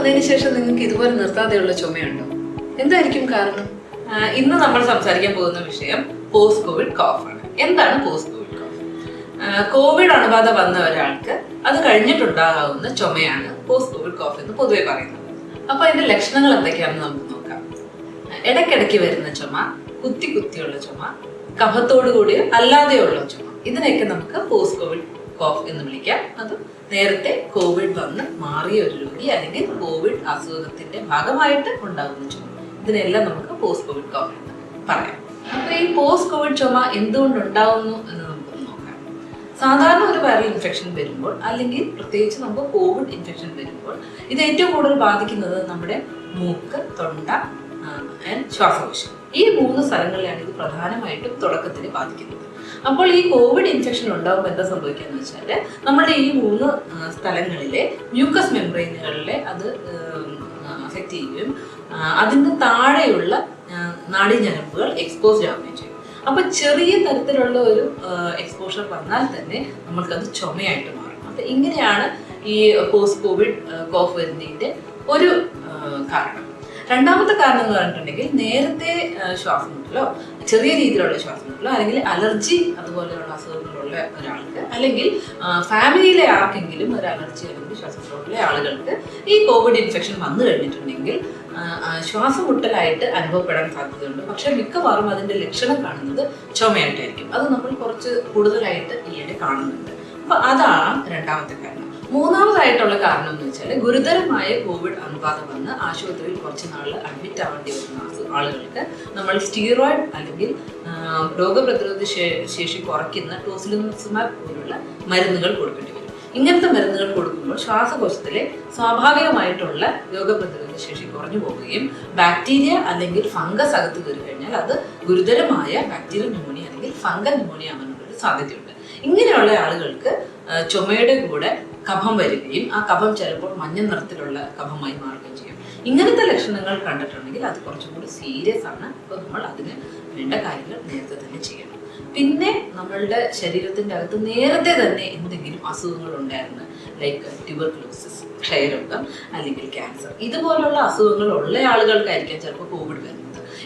വന്നതിന് ശേഷം നിങ്ങൾക്ക് ഇതുപോലെ നിർത്താതെയുള്ള ചുമയുണ്ടോ? എന്തായിരിക്കും കാരണം? ഇന്ന് നമ്മൾ സംസാരിക്കാൻ പോകുന്ന വിഷയം പോസ്റ്റ് കോവിഡ് കോഫ് ആണ്. എന്താണ് പോസ്റ്റ് കോവിഡ് കോഫ്? കോവിഡ് അണുബാധ വന്ന ഒരാൾക്ക് അത് കഴിഞ്ഞിട്ടുണ്ടാകാവുന്ന ചുമയാണ് പോസ്റ്റ് കോവിഡ് കോഫ് എന്ന് പൊതുവെ പറയുന്നത്. അപ്പൊ അതിന്റെ ലക്ഷണങ്ങൾ എന്തൊക്കെയാണെന്ന് നമുക്ക് നോക്കാം. ഇടയ്ക്കിടയ്ക്ക് വരുന്ന ചുമ, കുത്തിയുള്ള ചുമ, കഫത്തോടു കൂടിയ അല്ലാതെയുള്ള ചുമ, ഇതിനെയൊക്കെ നമുക്ക് പോസ്റ്റ് കോവിഡ് കോഫ് എന്ന് വിളിക്കാം. അത് നേരത്തെ കോവിഡ് വന്ന് മാറിയ ഒരു രോഗി അല്ലെങ്കിൽ കോവിഡ് അസുഖത്തിന്റെ ഭാഗമായിട്ട് ഉണ്ടാകുന്ന ചുമ, ഇതിനെല്ലാം നമുക്ക് പോസ്റ്റ് കോവിഡ് കോഫ് എന്ന് പറയാം. അപ്പൊ ഈ പോസ്റ്റ് കോവിഡ് ചുമ എന്തുകൊണ്ട് ഉണ്ടാവുന്നു എന്ന് നമുക്ക് നോക്കാം. സാധാരണ ഒരു വൈറൽ ഇൻഫെക്ഷൻ വരുമ്പോൾ അല്ലെങ്കിൽ പ്രത്യേകിച്ച് നമുക്ക് കോവിഡ് ഇൻഫെക്ഷൻ വരുമ്പോൾ ഇത് ഏറ്റവും കൂടുതൽ ബാധിക്കുന്നത് നമ്മുടെ മൂക്ക്, തൊണ്ട, ശ്വാസകോശം, ഈ 3 സ്ഥലങ്ങളിലാണ് ഇത് പ്രധാനമായിട്ടും തുടക്കത്തിൽ ബാധിക്കുന്നത്. അപ്പോൾ ഈ കോവിഡ് ഇൻഫെക്ഷൻ ഉണ്ടാകുമ്പോൾ എന്താ സംഭവിക്കാന്ന് വെച്ചാൽ നമ്മുടെ ഈ 3 സ്ഥലങ്ങളിലെ മ്യൂക്കസ് മെംബ്രെയിനുകളിലെ അത് അഫക്റ്റ് ചെയ്യുകയും അതിൻ്റെ താഴെയുള്ള നാഡീഞരമ്പുകൾ എക്സ്പോസ്ഡ് ആവുകയും ചെയ്യും. അപ്പൊ ചെറിയ തരത്തിലുള്ള ഒരു എക്സ്പോഷർ വന്നാൽ തന്നെ നമ്മൾക്കത് ചുമയായിട്ട് മാറും. അപ്പൊ ഇങ്ങനെയാണ് ഈ പോസ്റ്റ് കോവിഡ് കോഫ് വരുന്നതിന്റെ ഒരു കാരണം. രണ്ടാമത്തെ കാരണം എന്ന് പറഞ്ഞിട്ടുണ്ടെങ്കിൽ നേരത്തെ ശ്വാസം മുട്ടലോ, ചെറിയ രീതിയിലുള്ള ശ്വാസം മുട്ടലോ, അല്ലെങ്കിൽ അലർജി അതുപോലെയുള്ള അസുഖങ്ങളുള്ള ഒരാൾക്ക്, അല്ലെങ്കിൽ ഫാമിലിയിലെ ആർക്കെങ്കിലും ഒരു അലർജി അല്ലെങ്കിൽ ശ്വാസം മുട്ടലുള്ള ആളുകൾക്ക് ഈ കോവിഡ് ഇൻഫെക്ഷൻ വന്നു കഴിഞ്ഞിട്ടുണ്ടെങ്കിൽ ശ്വാസം മുട്ടലായിട്ട് അനുഭവപ്പെടാൻ സാധ്യതയുണ്ട്. പക്ഷെ മിക്കവാറും അതിന്റെ ലക്ഷണം കാണുന്നത് ചുമയായിട്ടായിരിക്കും. അത് നമ്മൾ കുറച്ച് കൂടുതലായിട്ട് ഈയിടെ കാണുന്നുണ്ട്. അപ്പൊ അതാണ് രണ്ടാമത്തെ കാരണം. മൂന്നാമതായിട്ടുള്ള കാരണം എന്ന് വെച്ചാൽ ഗുരുതരമായ കോവിഡ് അണുബാധ വന്ന് ആശുപത്രിയിൽ കുറച്ച് നാൾ അഡ്മിറ്റ് ആവേണ്ടി വരുന്ന ആളുകൾക്ക് നമ്മൾ സ്റ്റീറോയിഡ് അല്ലെങ്കിൽ രോഗപ്രതിരോധ ശേഷി കുറയ്ക്കുന്ന ടോസിലിസുമാബ് പോലുള്ള മരുന്നുകൾ കൊടുക്കേണ്ടി വരും. ഇങ്ങനത്തെ മരുന്നുകൾ കൊടുക്കുമ്പോൾ ശ്വാസകോശത്തിലെ സ്വാഭാവികമായിട്ടുള്ള രോഗപ്രതിരോധ ശേഷി കുറഞ്ഞു പോവുകയും ബാക്ടീരിയ അല്ലെങ്കിൽ ഫംഗസ് അകത്ത് കയറി കഴിഞ്ഞാൽ അത് ഗുരുതരമായ ബാക്ടീരിയൽ ന്യൂമോണിയ അല്ലെങ്കിൽ ഫംഗൽ ന്യൂമോണിയ ആവാനുള്ളൊരു സാധ്യതയുണ്ട്. ഇങ്ങനെയുള്ള ആളുകൾക്ക് ചുമയുടെ കൂടെ കഫം വരികയും ആ കഫം ചിലപ്പോൾ മഞ്ഞ നിറത്തിലുള്ള കഫമായി മാറുകയും ചെയ്യും. ഇങ്ങനത്തെ ലക്ഷണങ്ങൾ കണ്ടിട്ടുണ്ടെങ്കിൽ അത് കുറച്ചും കൂടി സീരിയസ് ആണ്. അപ്പോൾ നമ്മൾ അതിന് വേണ്ട കാര്യങ്ങൾ നേരത്തെ തന്നെ ചെയ്യണം. പിന്നെ നമ്മളുടെ ശരീരത്തിൻ്റെ അകത്ത് നേരത്തെ തന്നെ എന്തെങ്കിലും അസുഖങ്ങൾ ഉണ്ടായിരുന്നു, ലൈക്ക് ട്യൂബർക്ലോസിസ്, ക്ഷയരോഗം അല്ലെങ്കിൽ ക്യാൻസർ, ഇതുപോലുള്ള അസുഖങ്ങൾ ഉള്ള ആളുകൾക്കായിരിക്കാം ചിലപ്പോൾ കോവിഡ് വരുന്നത്.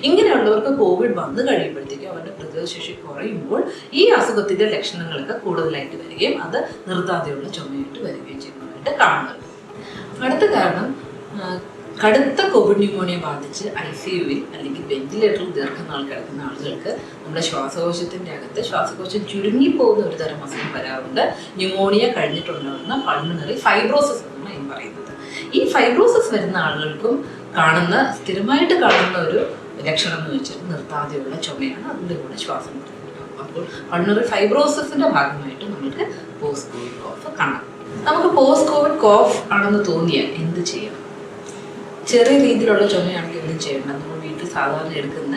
ഇങ്ങനെയുള്ളവർക്ക് കോവിഡ് വന്നു കഴിയുമ്പോഴത്തേക്കും അവരുടെ പ്രതിരോധശേഷി കുറയുമ്പോൾ ഈ അസുഖത്തിന്റെ ലക്ഷണങ്ങളൊക്കെ കൂടുതലായിട്ട് വരികയും അത് നിർത്താതെയുള്ള ചുമയായിട്ട് വരികയും ചെയ്യുന്നതായിട്ട് കാണുന്നത്. അടുത്ത കാരണം, കടുത്ത കോവിഡ് ന്യൂമോണിയ ബാധിച്ച് ICUവിൽ അല്ലെങ്കിൽ വെന്റിലേറ്ററിൽ ദീർഘനാൾ കിടക്കുന്ന ആളുകൾക്ക് നമ്മുടെ ശ്വാസകോശത്തിന്റെ അകത്ത് ശ്വാസകോശം ചുരുങ്ങിപ്പോകുന്ന ഒരു തരം അസുഖം വരാറുണ്ട്. ന്യൂമോണിയ കഴിഞ്ഞിട്ടുണ്ടാകുന്ന പൾമണറി ഫൈബ്രോസിസ് എന്നാണ് ഈ പറയുന്നത്. ഈ ഫൈബ്രോസിസ് വരുന്ന ആളുകൾക്കും സ്ഥിരമായിട്ട് കാണുന്ന ഒരു ലക്ഷണം എന്ന് വെച്ചാൽ നിർത്താതെയുള്ള ചുമയാണ്. അതിൻ്റെ കൂടെ ശ്വാസം മുട്ടലുണ്ടാകും. അപ്പോൾ പൾമണറി ഫൈബ്രോസിസിന്റെ ഭാഗമായിട്ട് നമുക്ക് പോസ്റ്റ് കോവിഡ് കോഫ് കാണാം. നമുക്ക് പോസ്റ്റ് കോവിഡ് കോഫ് ആണെന്ന് തോന്നിയാൽ എന്ത് ചെയ്യണം? ചെറിയ രീതിയിലുള്ള ചുമയാണെങ്കിൽ ഒന്നും ചെയ്യണം. നമ്മൾ വീട്ടിൽ സാധാരണ എടുക്കുന്ന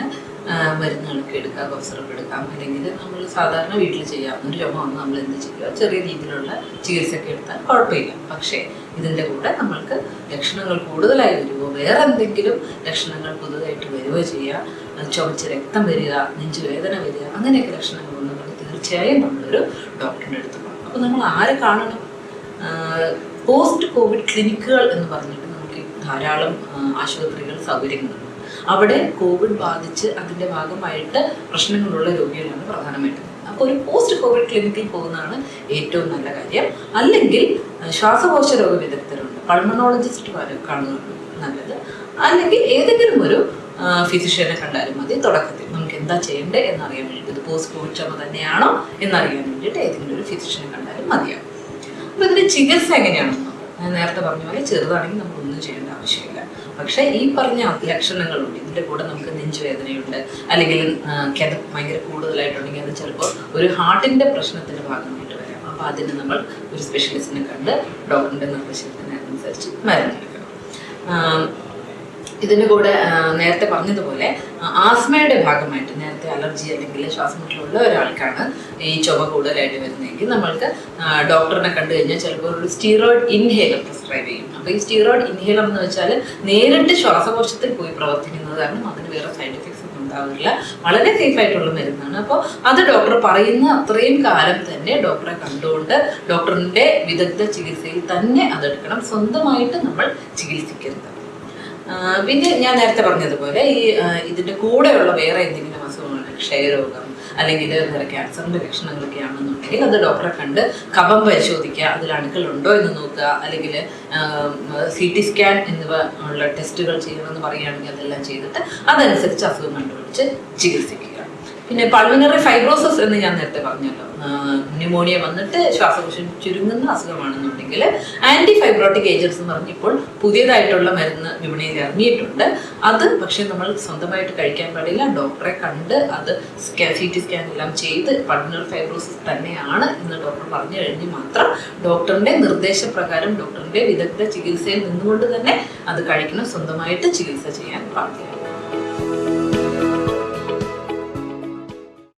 മരുന്നുകളൊക്കെ എടുക്കാം, കോഫ് സിറപ്പ് എടുക്കാം, അല്ലെങ്കിൽ നമ്മൾ സാധാരണ വീട്ടിൽ ചെയ്യാവുന്ന ഒരു ചുമ വന്ന് നമ്മൾ എന്ത് ചെയ്യുക, ചെറിയ രീതിയിലുള്ള ചികിത്സയൊക്കെ എടുത്താൽ കുഴപ്പമില്ല. പക്ഷേ ഇതിൻ്റെ കൂടെ നമ്മൾക്ക് ലക്ഷണങ്ങൾ കൂടുതലായി വരുമോ, വേറെ എന്തെങ്കിലും ലക്ഷണങ്ങൾ പുതുതായിട്ട് വരികയോ ചെയ്യുക, ചുമച്ച് രക്തം വരിക, നെഞ്ചുവേദന വരിക, അങ്ങനെയൊക്കെ ലക്ഷണങ്ങൾ വന്നാൽ തീർച്ചയായും നമ്മളൊരു ഡോക്ടറിൻ്റെ അടുത്ത് പോകണം. അപ്പോൾ നമ്മൾ ആരെ കാണണം? പോസ്റ്റ് കോവിഡ് ക്ലിനിക്കുകൾ എന്ന് പറഞ്ഞിട്ട് നമുക്ക് ധാരാളം ആശുപത്രികൾ, സൗകര്യങ്ങളുണ്ട്. അവിടെ കോവിഡ് ബാധിച്ച് അതിൻ്റെ ഭാഗമായിട്ട് പ്രശ്നങ്ങളുള്ള രോഗികളാണ് പ്രധാനമായിട്ടും. അപ്പോൾ ഒരു പോസ്റ്റ് കോവിഡ് ക്ലിനിക്കിൽ പോകുന്നതാണ് ഏറ്റവും നല്ല കാര്യം. അല്ലെങ്കിൽ ശ്വാസകോശ രോഗ വിദഗ്ധരുണ്ട്, പൾമണോളജിസ്റ്റ് കാണുന്നതാണ് നല്ലത്. അല്ലെങ്കിൽ ഏതെങ്കിലും ഒരു ഫിസിഷ്യനെ കണ്ടാലും മതി. തുടക്കത്തിൽ നമുക്ക് എന്താ ചെയ്യേണ്ടത് എന്നറിയാൻ വേണ്ടിയിട്ട്, ഇത് പോസ്റ്റ് കോവിഡ് ചുമ തന്നെയാണോ എന്നറിയാൻ വേണ്ടിയിട്ട് ഏതെങ്കിലും ഒരു ഫിസിഷ്യനെ കണ്ടാലും മതിയാവും. അപ്പോൾ ഇതിൻ്റെ ചികിത്സ എങ്ങനെയാണെന്നോ ഞാൻ നേരത്തെ പറഞ്ഞ പോലെ ചെറുതാണെങ്കിൽ നമ്മളൊന്നും ചെയ്യേണ്ട ആവശ്യമില്ല. പക്ഷേ ഈ പറഞ്ഞ ലക്ഷണങ്ങളുണ്ട്. ഇതിൻ്റെ കൂടെ നമുക്ക് നെഞ്ചുവേദനയുണ്ട്, അല്ലെങ്കിൽ കിതപ്പ് ഭയങ്കര കൂടുതലായിട്ടുണ്ടെങ്കിൽ അത് ചിലപ്പോൾ ഒരു ഹാർട്ടിൻ്റെ പ്രശ്നത്തിൻ്റെ ഭാഗമായിട്ട് വരാം. അപ്പോൾ അതിന് നമ്മൾ ഒരു സ്പെഷ്യലിസ്റ്റിനെ കണ്ട് ഡോക്ടറിൻ്റെ നിർദ്ദേശത്തിനനുസരിച്ച് മരുന്നെടുക്കണം. ഇതിൻ്റെ കൂടെ നേരത്തെ പറഞ്ഞതുപോലെ ആസ്മയുടെ ഭാഗമായിട്ട് നേരത്തെ അലർജി അല്ലെങ്കിൽ ശ്വാസമുട്ടലുള്ള ഒരാൾക്കാണ് ഈ ചുമ കൂടുതലായിട്ട് വരുന്നതെങ്കിൽ നമ്മൾക്ക് ഡോക്ടറിനെ കണ്ടു കഴിഞ്ഞാൽ ചിലപ്പോൾ ഒരു സ്റ്റീറോയിഡ് ഇൻഹേലർ പ്രിസ്ക്രൈബ് ചെയ്യും. അപ്പോൾ ഈ സ്റ്റീറോയിഡ് ഇൻഹേലർ എന്ന് വെച്ചാൽ നേരിട്ട് ശ്വാസകോശത്തിൽ പോയി പ്രവർത്തിക്കുന്നത് കാരണം അതിന് വേറെ സൈഡ് എഫക്ട്സ് ഒന്നും ഉണ്ടാവില്ല. വളരെ സേഫ് ആയിട്ടുള്ള മരുന്നാണ്. അപ്പോൾ അത് ഡോക്ടർ പറയുന്ന അത്രയും കാലം തന്നെ ഡോക്ടറെ കണ്ടുകൊണ്ട് ഡോക്ടറിന്റെ വിദഗ്ധ ചികിത്സയിൽ തന്നെ അതെടുക്കണം. സ്വന്തമായിട്ട് നമ്മൾ ചികിത്സിക്കരുത്. പിന്നെ ഞാൻ നേരത്തെ പറഞ്ഞതുപോലെ ഇതിന്റെ കൂടെയുള്ള വേറെ എന്തെങ്കിലും അസുഖങ്ങൾ, ക്ഷയരോഗം അല്ലെങ്കിൽ വേറെ ക്യാൻസറിന്റെ ലക്ഷണങ്ങളൊക്കെ ആണെന്നുണ്ടെങ്കിൽ അത് ഡോക്ടറെ കണ്ട് കഫം പരിശോധിക്കുക, അതിൽ അണുക്കളുണ്ടോ എന്ന് നോക്കുക, അല്ലെങ്കിൽ CT സ്കാൻ എന്നിവ ഉള്ള ടെസ്റ്റുകൾ ചെയ്യണമെന്ന് പറയുകയാണെങ്കിൽ അതെല്ലാം ചെയ്തിട്ട് അതനുസരിച്ച് അസുഖം കണ്ടുപിടിച്ച് ചികിത്സിക്കുക. പിന്നെ പൾമണറി ഫൈബ്രോസിസ് എന്ന് ഞാൻ നേരത്തെ പറഞ്ഞല്ലോ, ന്യൂമോണിയ വന്നിട്ട് ശ്വാസകോശം ചുരുങ്ങുന്ന അസുഖമാണെന്നുണ്ടെങ്കിൽ ആന്റി ഫൈബ്രോട്ടിക് ഏജൻസ് എന്ന് പറഞ്ഞിപ്പോൾ പുതിയതായിട്ടുള്ള മരുന്ന് വിപണിയിൽ ഇറങ്ങിയിട്ടുണ്ട്. അത് പക്ഷെ നമ്മൾ സ്വന്തമായിട്ട് കഴിക്കാൻ പാടില്ല. ഡോക്ടറെ കണ്ട് അത് CT സ്കാൻ എല്ലാം ചെയ്ത് പൾമണറി ഫൈബ്രോസിസ് തന്നെയാണ് എന്ന് ഡോക്ടർ പറഞ്ഞു കഴിഞ്ഞ് മാത്രം ഡോക്ടറിന്റെ നിർദ്ദേശപ്രകാരം ഡോക്ടറിന്റെ വിദഗ്ധ ചികിത്സയിൽ നിന്നുകൊണ്ട് തന്നെ അത് കഴിക്കണം. സ്വന്തമായിട്ട് ചികിത്സ ചെയ്യാൻ പാടില്ല.